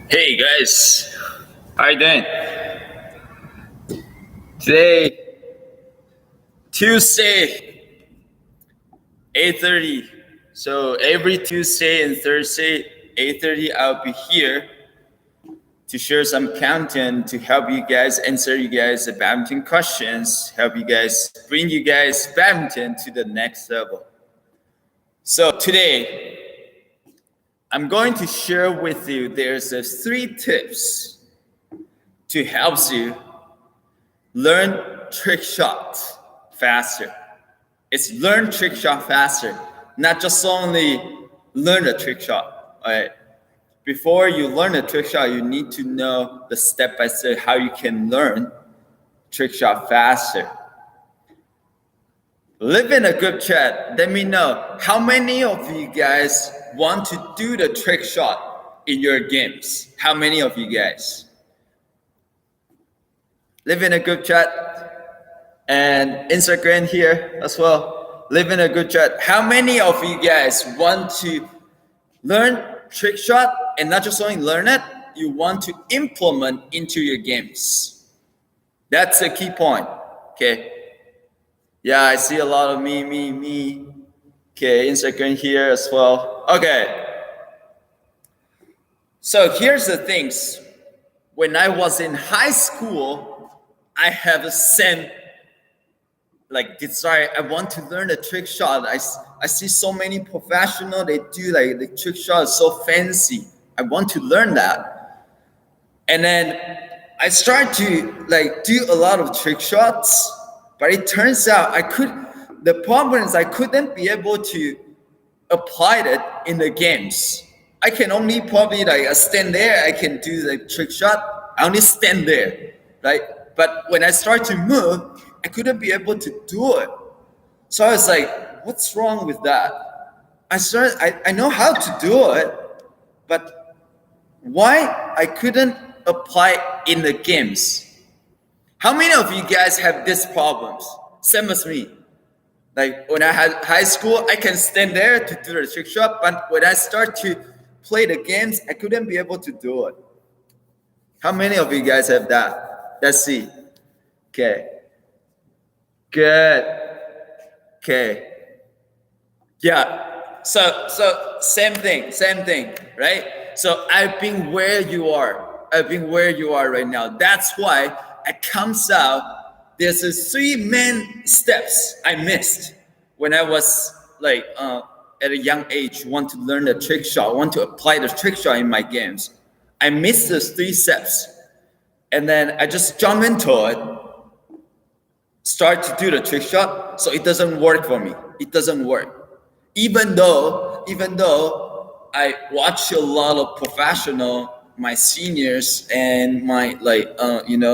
Hey guys, how you doing? Today, Tuesday, 8:30. So every Tuesday and Thursday, 8:30, I'll be here to share some content to help you guys answer you guys the badminton questions, help you guys bring you guys badminton to the next level. So today, I'm going to share with you there's 3 tips to help you learn trick shots faster. It's learn trick shot faster, not just only learn a trick shot. All right. Before you learn a trick shot, you need to know the step by step how you can learn trick shot faster. Live in a group chat. Let me know how many of you guys want to do the trick shot in your games. How many of you guys? Live in a group chat and Instagram here as well. Live in a group chat. How many of you guys want to learn trick shot and not just only learn it, you want to implement into your games? That's a key point. Okay. Yeah, I see a lot of me. Okay, Instagram here as well. Okay. So here's the things. When I was in high school, I have the same desire. I want to learn a trick shot. I see so many professional, they do like the trick shot is so fancy. I want to learn that. And then I started to do a lot of trick shots, but it turns out the problem is I couldn't be able to apply that in the games. I can only probably stand there, I can do the trick shot. I only stand there, right? But when I start to move, I couldn't be able to do it. So I was like, what's wrong with that? I know how to do it, but why I couldn't apply in the games? How many of you guys have these problems? Same as me. Like when I had high school, I can stand there to do the trick shot, but when I start to play the games, I couldn't be able to do it. How many of you guys have that? Let's see. Okay. Good. Okay. Yeah. So same thing, right? So I've been where you are. Right now. That's why it comes out. There's 3 main steps I missed when I was at a young age, want to learn the trick shot, want to apply the trick shot in my games. I missed those 3 steps. And then I just jump into it, start to do the trick shot, so it doesn't work for me. It doesn't work. Even though I watch a lot of professional, my seniors and my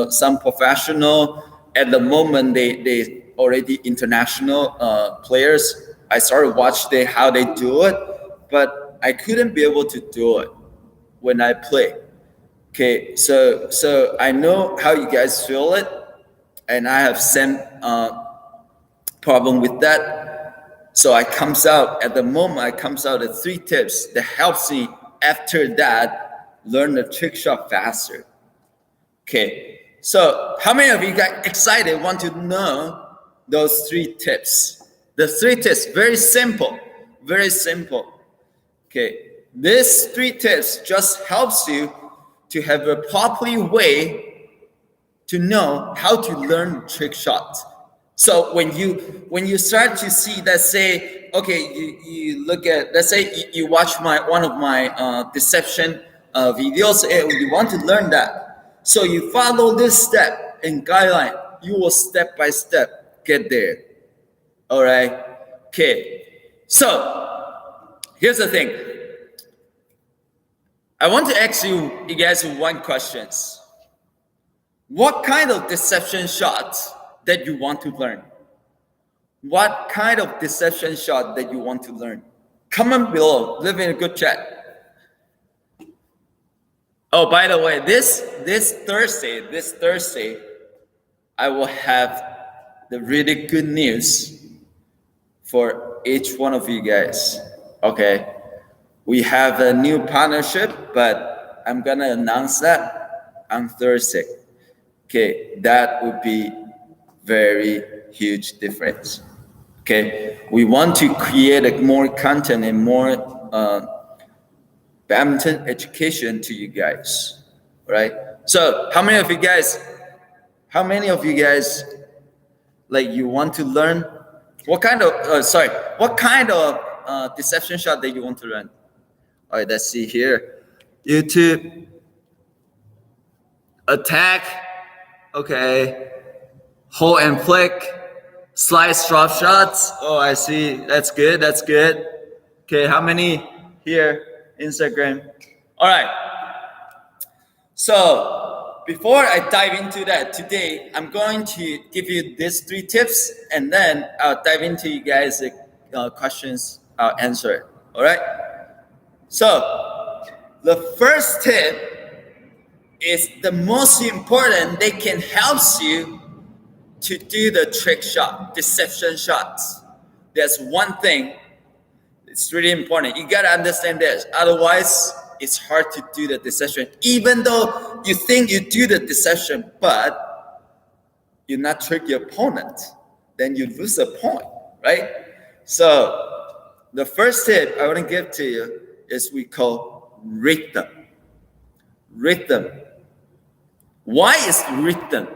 some professional at the moment they already international players. I started watching how they do it, but I couldn't be able to do it when I play. Okay, so I know how you guys feel it, and I have same problem with that. So I comes out at the 3 tips that helps me after that learn the trick shot faster. Okay, so how many of you got excited, want to know those 3 tips? The 3 tips, very simple. Okay, these 3 tips just helps you to have a proper way to know how to learn trick shots. So when you start to see, let's say, okay, you look at, let's say you watch one of my deception videos, and you want to learn that. So you follow this step and guideline, you will step by step get there. All right. Okay. So here's the thing. I want to ask you guys 1 question. What kind of deception shots that you want to learn? What kind of deception shot that you want to learn? Comment below. Live in a good chat. Oh, by the way, this Thursday, I will have the really good news for each one of you guys. Okay. We have a new partnership, but I'm gonna announce that on Thursday. Okay, that would be very huge difference. Okay, we want to create more content and more badminton education to you guys, right? So how many of you guys like you want to learn what kind of deception shot that you want to learn? All right, let's see here. YouTube attack, okay, hold and flick, slice drop shots. Oh, I see. That's good. Okay, how many here? Instagram. All right. So before I dive into that today, I'm going to give you these 3 tips, and then I'll dive into you guys' questions. I'll answer it. All right. So the first tip is the most important. They can help you to do the trick shot, deception shots. There's one thing. It's really important. You gotta understand this. Otherwise, it's hard to do the deception. Even though you think you do the deception, but you not trick your opponent, then you lose a point, right? So the first tip I want to give to you is we call rhythm. Rhythm. Why is rhythm?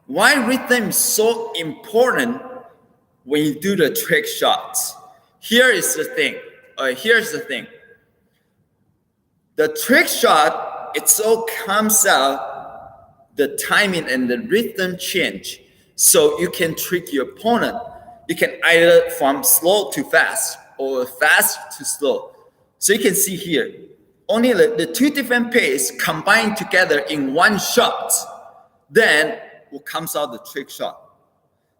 Why rhythm is so important when you do the trick shots? Here's the thing. The trick shot, it all comes out the timing and the rhythm change. So you can trick your opponent. You can either from slow to fast or fast to slow. So you can see here, only the 2 different pace combined together in one shot, then what comes out the trick shot.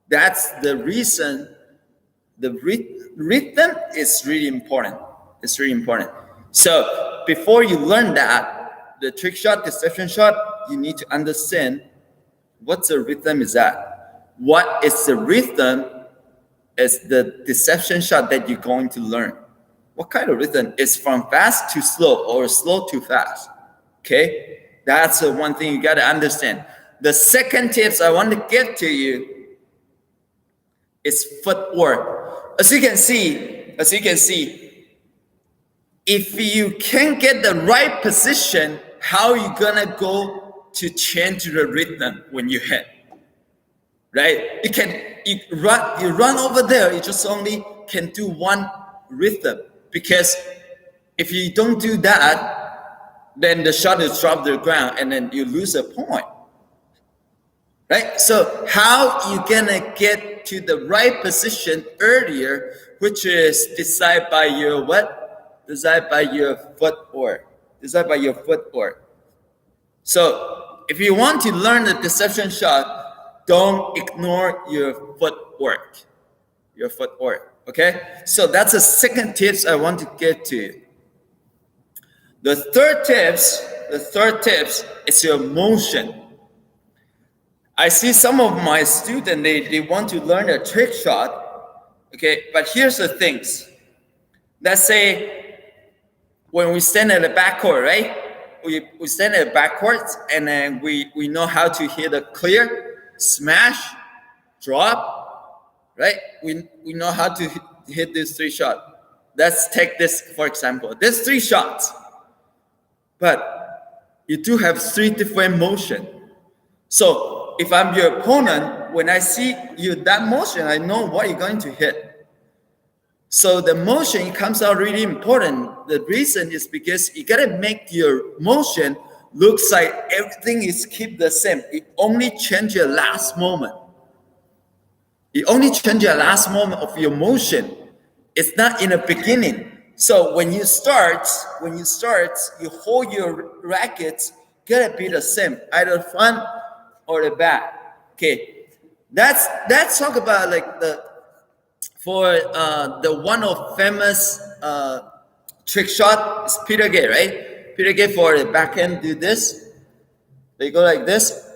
That's the reason the rhythm is really important. It's really important. So before you learn that, the trick shot, deception shot, you need to understand what the rhythm is at. What is the rhythm is the deception shot that you're going to learn. What kind of rhythm is from fast to slow or slow to fast? Okay, that's the one thing you got to understand. The second tips I want to give to you is footwork. As you can see, if you can't get the right position, how are you gonna go to change the rhythm when you hit? Right? You run over there, you just only can do one rhythm, because if you don't do that, then the shot is dropped to the ground and then you lose a point. Right? So how you gonna get to the right position earlier, which is decided by your what? Decided by your footwork. So if you want to learn the deception shot, don't ignore your footwork. Okay? So that's the second tips I want to get to you. The third tips is your motion. I see some of my students, they want to learn a trick shot. Okay, but here's the things. Let's say when we stand at the backcourt, right? We stand at the backcourt, and then we know how to hit a clear, smash, drop, right? We know how to hit these 3 shots. Let's take this for example. There's 3 shots, but you do have 3 different motion. So if I'm your opponent, when I see you that motion, I know what you're going to hit. So the motion comes out really important. The reason is because you gotta make your motion looks like everything is keep the same. You only change your last moment. Of your motion. It's not in the beginning. So when you start, you hold your rackets, gotta be the same, either front or the back. Okay, let's talk about like the one of famous trick shot is Peter Gay, right? Peter Gay for the backhand do this. They go like this.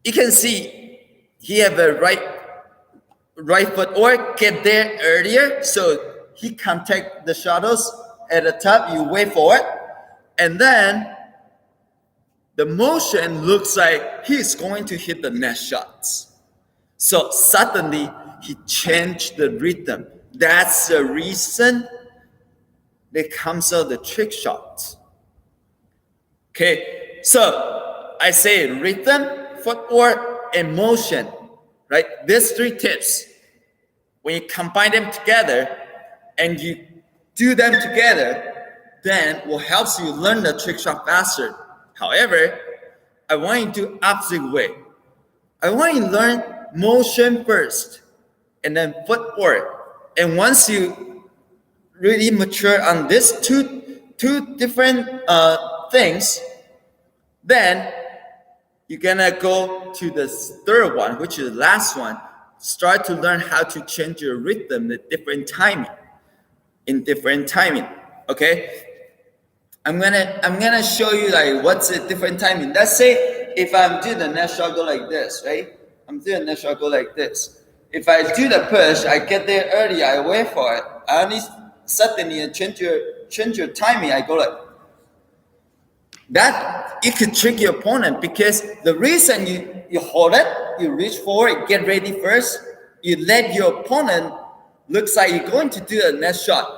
You can see he have a right foot or get there earlier, so he contact the shuttles at the top. You wait for it, and then the motion looks like he's going to hit the next shots. So suddenly he changed the rhythm. That's the reason that comes out the trick shots. Okay, so I say rhythm, footwork, and motion, right? These 3 tips, when you combine them together and you do them together, then will help you learn the trick shot faster. However, I want you to do opposite way. I want you to learn motion first and then footwork. And once you really mature on these two different things, then you're gonna go to the third one, which is the last one. Start to learn how to change your rhythm in different timing. Okay, I'm gonna show you like what's a different timing. Let's say if I'm doing the next shot, go like this, right? I'm doing the next shot, go like this. If I do the push, I get there early, I wait for it. I only suddenly change your timing. I go like that. It could trick your opponent because the reason you hold it, you reach forward, get ready first. You let your opponent looks like you're going to do the next shot.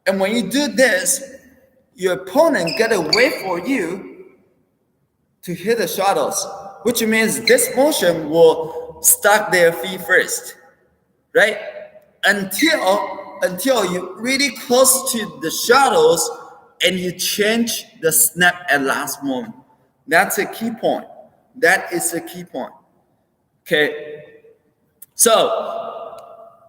And when you do this, your opponent gotta wait for you to hit the shuttles, which means this motion will start their feet first, right? Until you really close to the shuttles and you change the snap at last moment. That's a key point. That is a key point. Okay. So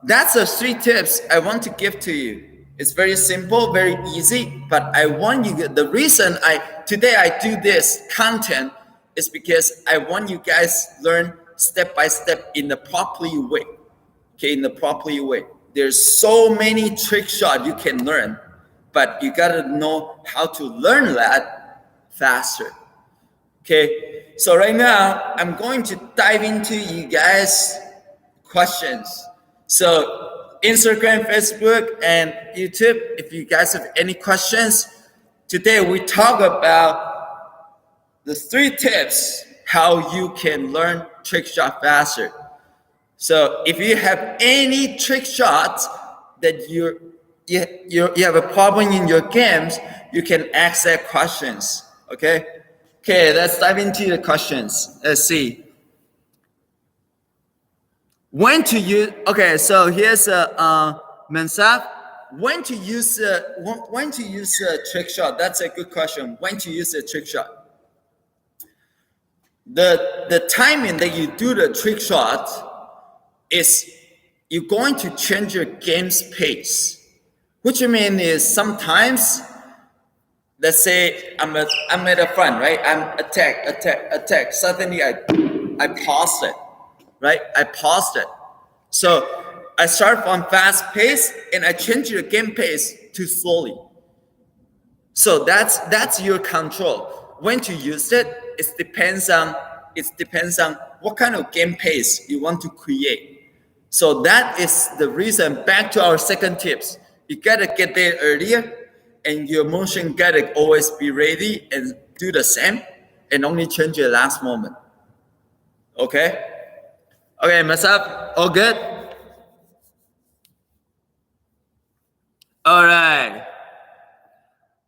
that's the 3 tips I want to give to you. It's very simple, very easy, but I want you, the reason today I do this content is because I want you guys learn step by step in the properly way. Okay, in the properly way. There's so many trick shots you can learn, but you gotta know how to learn that faster. Okay, so right now I'm going to dive into you guys' questions. So Instagram, Facebook, and YouTube, if you guys have any questions, today we talk about the 3 tips how you can learn trick shot faster. So if you have any trick shots that you have a problem in your games, you can ask that questions. Okay, let's dive into the questions. Let's see. When to use? Okay, so here's Mansaf. When to use a trick shot? That's a good question. When to use a trick shot? The timing that you do the trick shot is you're going to change your game's pace. Which I mean is sometimes, let's say I'm at the front, right? I'm attack. Suddenly I pause it. Right? I paused it. So I start from fast pace and I change your game pace to slowly. So that's your control. When to use it, it depends on what kind of game pace you want to create. So that is the reason. Back to our second tips. You gotta get there earlier and your motion gotta always be ready and do the same and only change your last moment. Okay? Okay, mess up. All good? All right.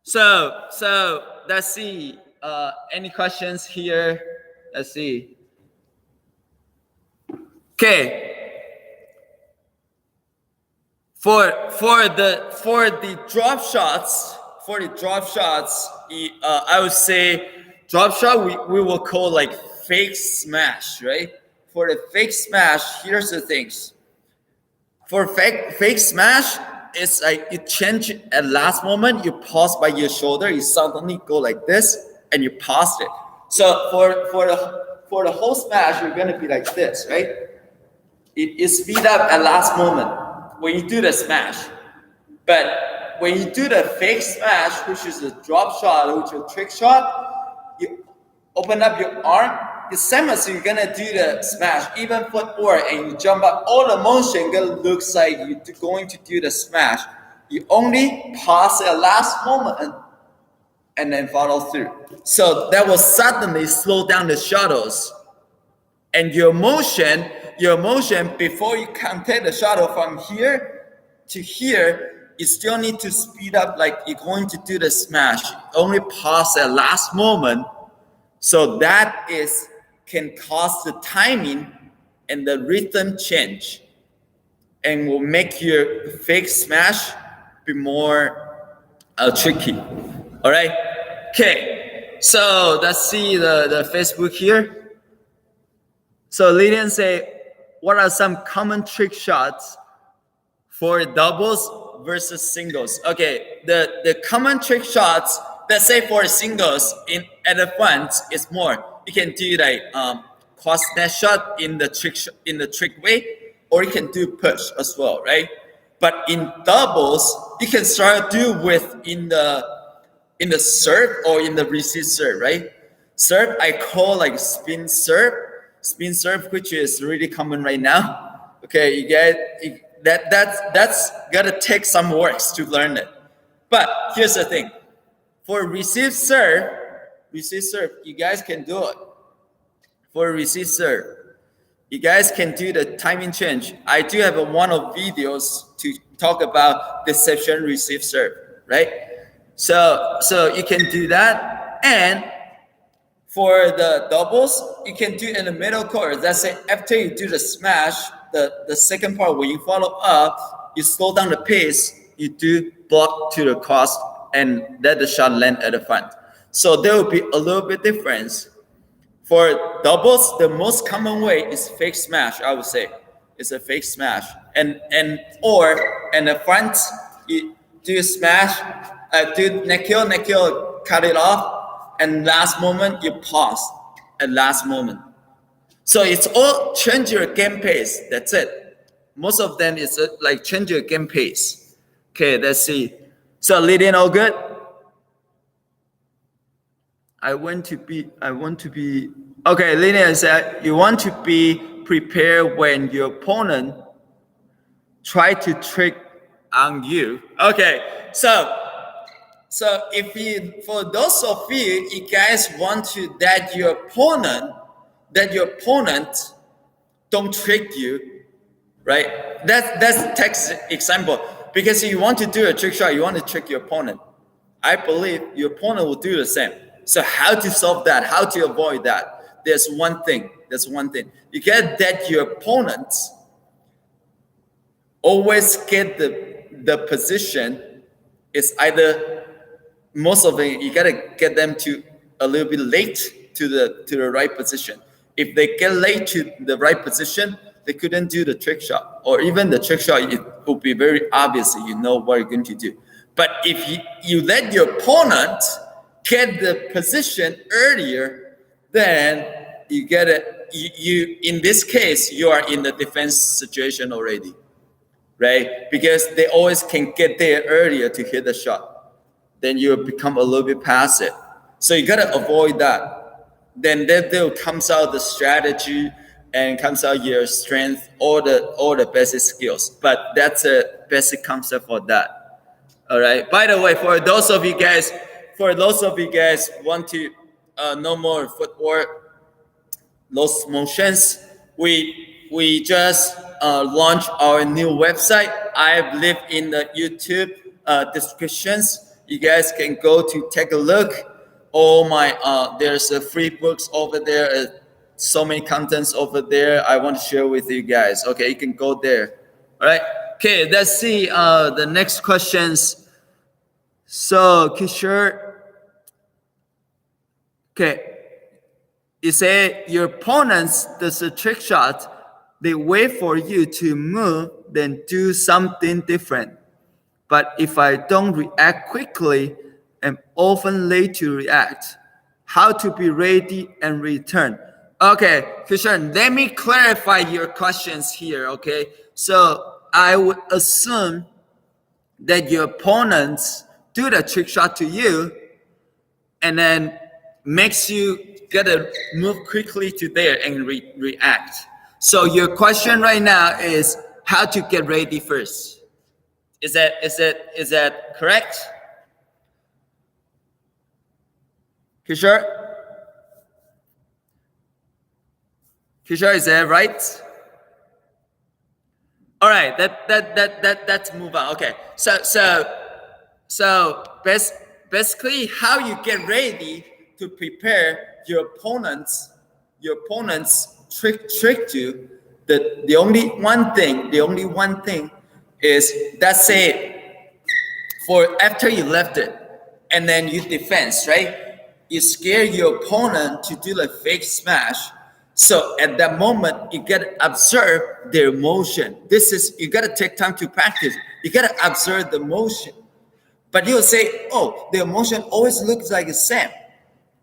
So let's see. Any questions here? Let's see. Okay. For the drop shots, I would say drop shot we will call like fake smash, right? For the fake smash, here's the things. For fake smash, it's like you change at last moment, you pause by your shoulder, you suddenly go like this, and you pause it. So for the whole smash, you're gonna be like this, right? It speed up at last moment when you do the smash. But when you do the fake smash, which is a drop shot, which is a trick shot, you open up your arm. It's same as you're gonna do the smash, even footwork, and you jump up. All the motion looks like you're going to do the smash. You only pause at last moment and then follow through. So that will suddenly slow down the shuttles. And your motion before you contact the shuttle from here to here, you still need to speed up like you're going to do the smash. Only pause at last moment. So that can cause the timing and the rhythm change and will make your fake smash be more tricky. All right. Okay. So let's see the Facebook here. So Lilian say, what are some common trick shots for doubles versus singles? Okay, the common trick shots, let's say for singles at the front is more. You can do like cross net shot in the trick way, or you can do push as well, right? But in doubles, you can start do with in the serve or in the receive serve, right? Serve I call like spin serve, which is really common right now. Okay, you get that's gotta take some works to learn it. But here's the thing: for receive serve, you guys can do it. For receive serve, you guys can do the timing change. I do have one of videos to talk about deception receive serve, right? So you can do that. And for the doubles, you can do in the middle court. Let's say after you do the smash, the second part where you follow up, you slow down the pace, you do block to the cross and let the shot land at the front. So there will be a little bit difference. For doubles, the most common way is fake smash, I would say. It's a fake smash. And the front, you do smash, do neck heel, cut it off, and last moment you pause at last moment. So it's all change your game pace. That's it. Most of them is like change your game pace. Okay, let's see. So Lydian, all good? I want to be. Okay, Lydian said you want to be prepared when your opponent try to trick on you. Okay, so for those of you guys want to that your opponent don't trick you, right? That's text example. Because you want to do a trick shot, you want to trick your opponent. I believe your opponent will do the same. So how to solve that? How to avoid that? There's one thing. You get that your opponents always get the position is either most of it, you gotta get them to a little bit late to the right position. If they get late to the right position, they couldn't do the trick shot, or even the trick shot, it will be very obvious. You know what you're going to do. But if you let your opponent get the position earlier, then you get it. You in this case, you are in the defense situation already, right? Because they always can get there earlier to hit the shot. Then you become a little bit passive. So you gotta avoid that. Then there comes out the strategy and comes out your strength, all the basic skills. But that's a basic concept for that. All right. By the way, for those of you guys want to know more footwork, those motions, we just launched our new website. I believe in the YouTube descriptions. You guys can go to take a look. There's free books over there. So many contents over there I want to share with you guys. Okay, you can go there. All right. Okay, let's see the next questions. So Kishore, okay, you say your opponents does a trick shot, they wait for you to move, then do something different. But if I don't react quickly, I'm often late to react. How to be ready and return? Okay, Kishan, let me clarify your questions here, okay? So I would assume that your opponents do the trick shot to you and then makes you gotta move quickly to there and react. So your question right now is how to get ready first. Is that correct? Kishore? Kishore, is that right? All right, let's move on. Okay, so basically, how you get ready to prepare your opponents trick you. The only one thing is, let's say, for after you left it, and then you defense, right? You scare your opponent to do the fake smash. So at that moment, you gotta observe their motion. You gotta take time to practice. You gotta observe the motion. But you'll say, oh, the motion always looks like the same.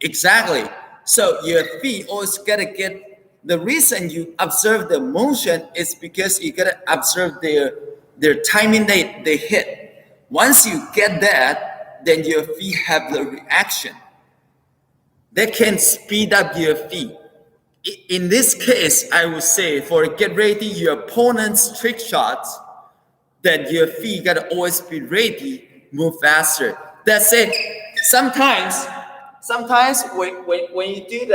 Exactly. So your feet always gotta get, the reason you observe the motion is because you gotta observe their timing they hit. Once you get that, then your feet have the reaction. They can speed up your feet. In this case, I would say, for get ready your opponent's trick shots, that your feet gotta always be ready, move faster. That's it. Sometimes when you do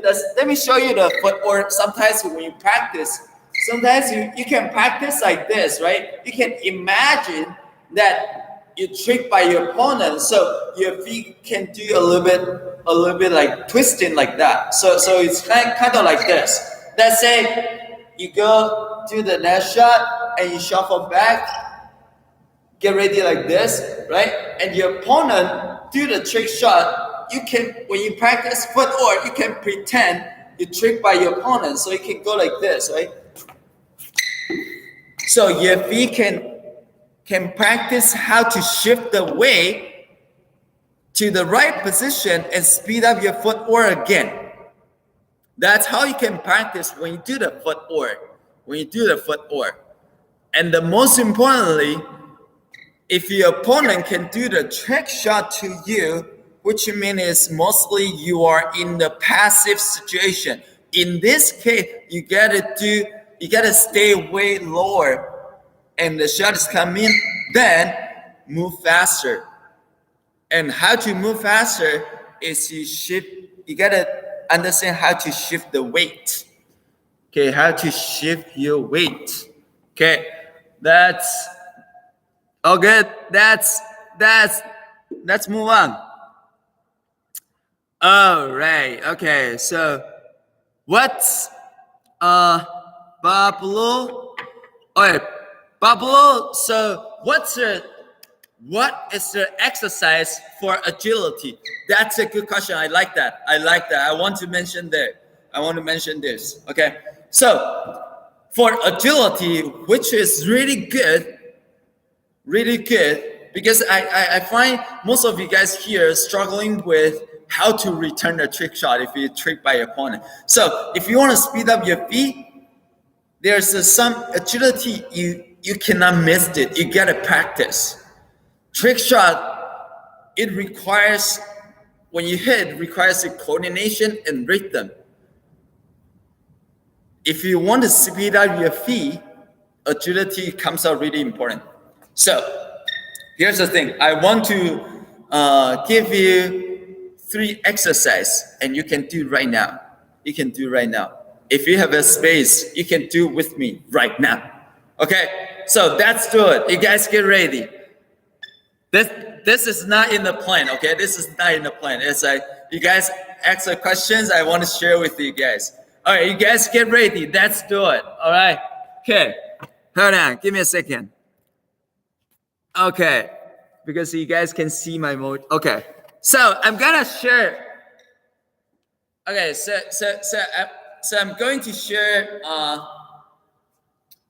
this, let me show you the footwork. Sometimes when you practice, sometimes you can practice like this, right? You can imagine that you trick by your opponent, so your feet can do a little bit like twisting like that. So it's kind of like this. Let's say you go to the next shot and you shuffle back, get ready like this, right? And your opponent do the trick shot. You can, when you practice footwork, you can pretend you trick by your opponent, so you can go like this, right? So your feet can practice how to shift the weight to the right position and speed up your footwork again. That's how you can practice when you do the footwork. And the most importantly, if your opponent can do the trick shot to you, which means is mostly you are in the passive situation. In this case, you gotta stay way lower, and the shots come in, then move faster. And how to move faster is you gotta understand how to shift the weight. Okay, how to shift your weight. Okay, that's all good. Let's move on. All right, okay, so what's Pablo? Okay, Pablo, so what is the exercise for agility? That's a good question. I like that. I want to mention this. Okay. So for agility, which is really good, because I find most of you guys here struggling with how to return a trick shot if you trick by your opponent. So if you want to speed up your feet, there's some agility you cannot miss it. You gotta practice. Trick shot, it requires, when you hit, it requires a coordination and rhythm. If you want to speed up your feet, agility comes out really important. So here's the thing. I want to give you 3 exercises, and you can do right now. If you have a space, you can do with me right now. Okay, so let's do it. You guys get ready. This is not in the plan, okay? This is not in the plan. It's like you guys ask the questions I want to share with you guys. All right, you guys get ready. Let's do it. All right. Okay. Hold on. Give me a second. Okay. Because you guys can see my mode. Okay. So I'm gonna share. Okay. So I'm going to share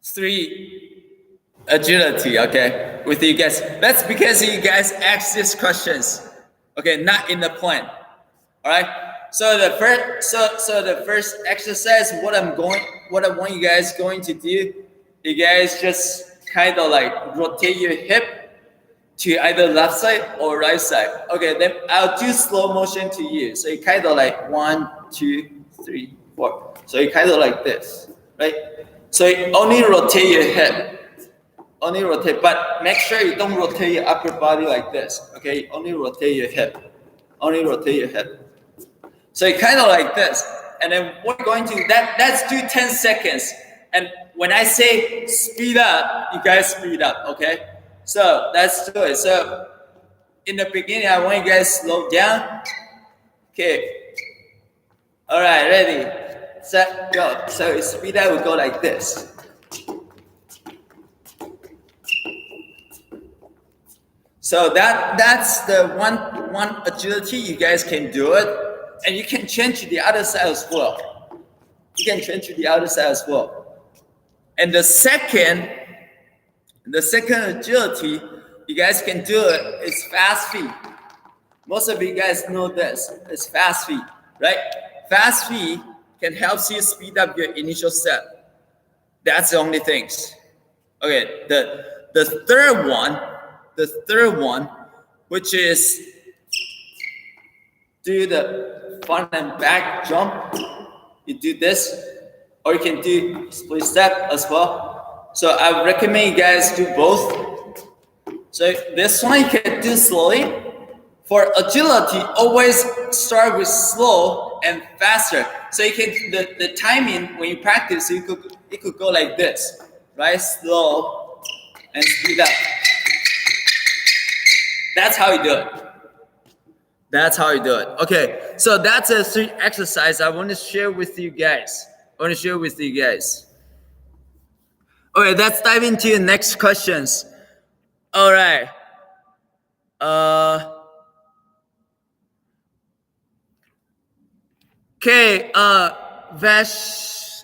3 agility, okay, with you guys. That's because you guys asked these questions, okay, not in the plan. All right. So the first exercise, what I want you guys going to do, you guys just kind of like rotate your hip to either left side or right side. Okay, then I'll do slow motion to you. So you kind of like 1, 2, 3, 4. So you kind of like this, right? So you only rotate your hip. Only rotate, but make sure you don't rotate your upper body like this. Okay, only rotate your hip. only rotate your head. So it kind of like this. And then we're going to, let's do 10 seconds. And when I say speed up, you guys speed up, okay? So let's do it. So in the beginning, I want you guys slow down. Okay. All right, ready, set, go. So speed up will go like this. So that's the one agility. You guys can do it. And you can change to the other side as well. You can change to the other side as well. And the second agility, you guys can do it, is fast feet. Most of you guys know this. It's fast feet, right? Fast feet can help you speed up your initial step. That's the only things. Okay, the third one, which is do the front and back jump. You do this, or you can do split step as well. So I recommend you guys do both. So this one you can do slowly. For agility, always start with slow and faster. So you can the timing when you practice, it could go like this, right? Slow and speed up. That's how you do it. That's how you do it. Okay, so that's a 3 exercise I want to share with you guys. Okay, let's dive into the next questions. All right. Okay, Vash,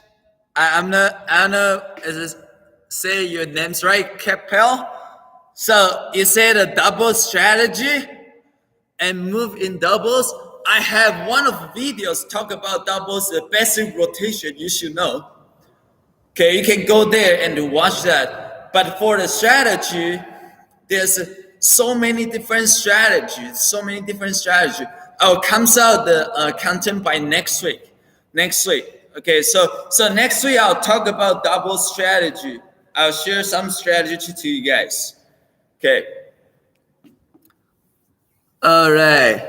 I don't know, is it, say your name's right, Capel. So you said a double strategy and move in doubles. I have one of the videos talk about doubles, the basic rotation you should know. Okay, you can go there and watch that. But for the strategy, there's so many different strategies. I'll comes out the content by next week. Okay, so next week I'll talk about double strategy. I'll share some strategy to you guys. Okay. All right.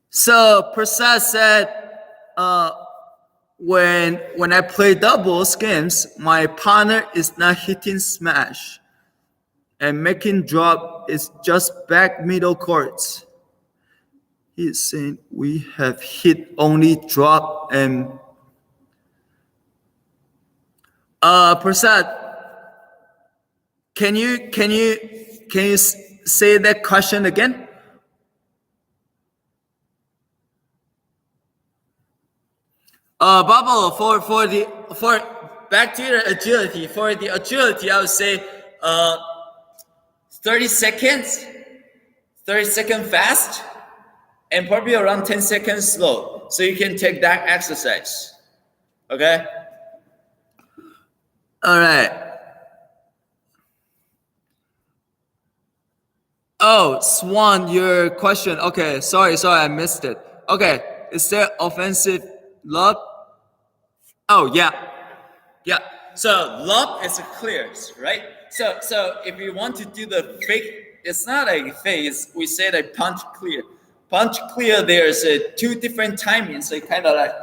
So Prasad said, when I play doubles games, my partner is not hitting smash, and making drop is just back middle courts. He's saying we have hit only drop and Prasad, can you say that question again? Bubble, for back to the agility. For the agility, I would say 30 seconds fast, and probably around 10 seconds slow. So you can take that exercise. Okay? All right. Oh, Swan, your question. Okay, sorry, I missed it. Okay, is there offensive lob? Oh, yeah. So lob is a clear, right? So if you want to do the fake, it's not a fake. We say a punch clear. Punch clear. There's two different timings. So kind of like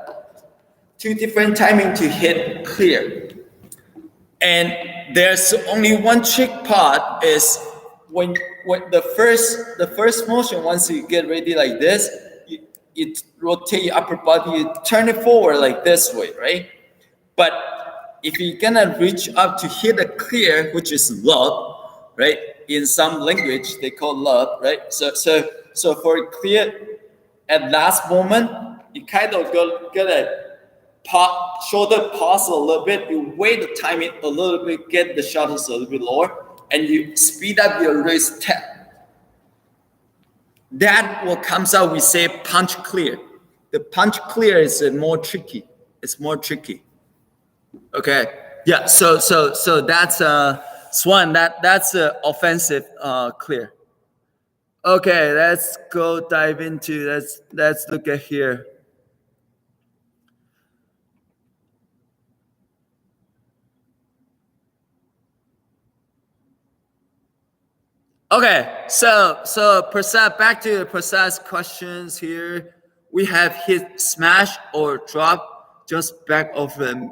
two different timing to hit clear. And there's only one trick part is when the first motion, once you get ready like this, you rotate your upper body, you turn it forward like this way, right? But if you're gonna reach up to hit a clear, which is lob, right? In some language they call lob, right? So for clear, at last moment, you kind of gotta shoulder pause a little bit, you wait the timing a little bit, get the shoulders a little bit lower, and you speed up your wrist tap. That what comes out, we say punch clear. The punch clear is more tricky. It's more tricky. Okay. Yeah. So that's Swan. That's offensive clear. Okay. Let's go dive into. Let's look at here. Okay, so Prasad, back to Prasad's questions here. We have hit smash or drop just back of the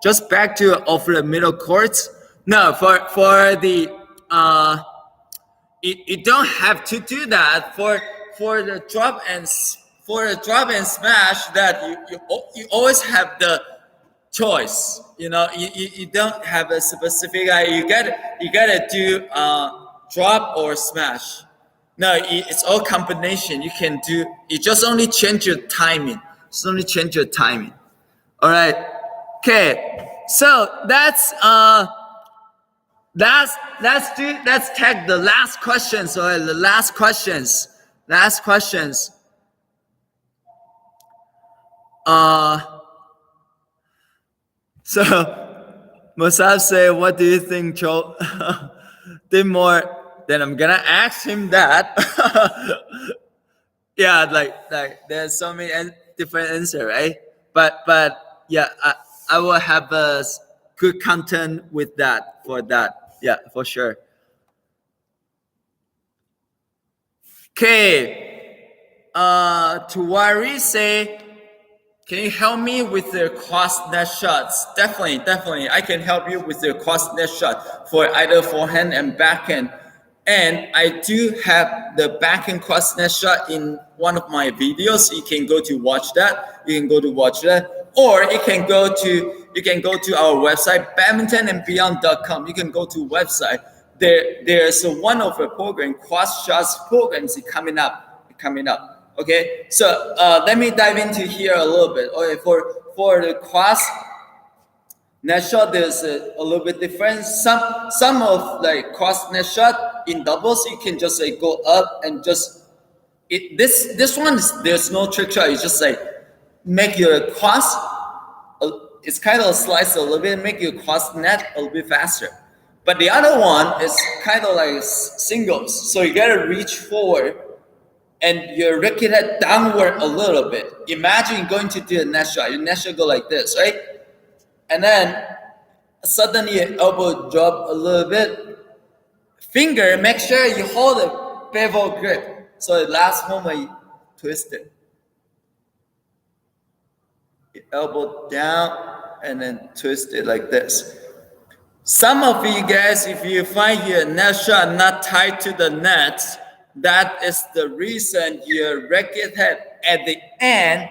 just back to of the middle courts. No, for the you don't have to do that for the drop and for the drop and smash. That you always have the choice. You don't have a specific. You gotta do drop or smash. No, it's all combination. You can do. You just only change your timing. Just only change your timing. All right. Okay. So let's take the last questions. All right, the last questions. Last questions. So Musab say, what do you think, Joe? Did more? Then I'm gonna ask him that. Yeah, like there's so many different answer, right? But yeah, I will have a good content with that for that. Yeah, for sure. Okay. Tuwari say, can you help me with the cross net shots? Definitely. I can help you with the cross net shot for either forehand and backhand. And I do have the backhand cross net shot in one of my videos. You can go to watch that. Or you can go to our website, badmintonandbeyond.com. You can go to website. There's one of the program, cross shots programs coming up. Okay, so let me dive into here a little bit. Okay, for the cross net shot, there's a little bit different. Some of like cross net shot in doubles, you can just like go up and just this one there's no trick shot. You just like make your cross. It's kind of slice a little bit, make your cross net a little bit faster. But the other one is kind of like singles, so you gotta reach forward and your racket head downward a little bit. Imagine going to do a net shot. Your net shot go like this, right? And then suddenly your elbow drop a little bit. Finger, make sure you hold a bevel grip. So the last moment you twist it. Your elbow down and then twist it like this. Some of you guys, if you find your net shot not tied to the net, that is the reason your racket head at the end,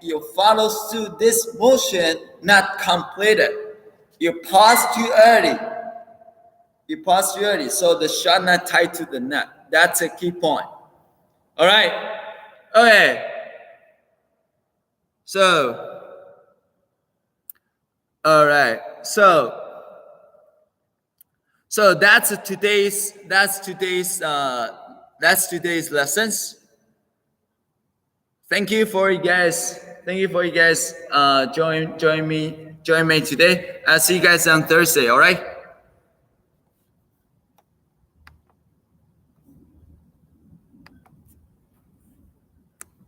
you follow through this motion not completed. You pause too early. So the shot not tied to the net. That's a key point. All right. Okay. So, all right. So that's today's lessons. Thank you for you guys join me today. I'll see you guys on Thursday. All right.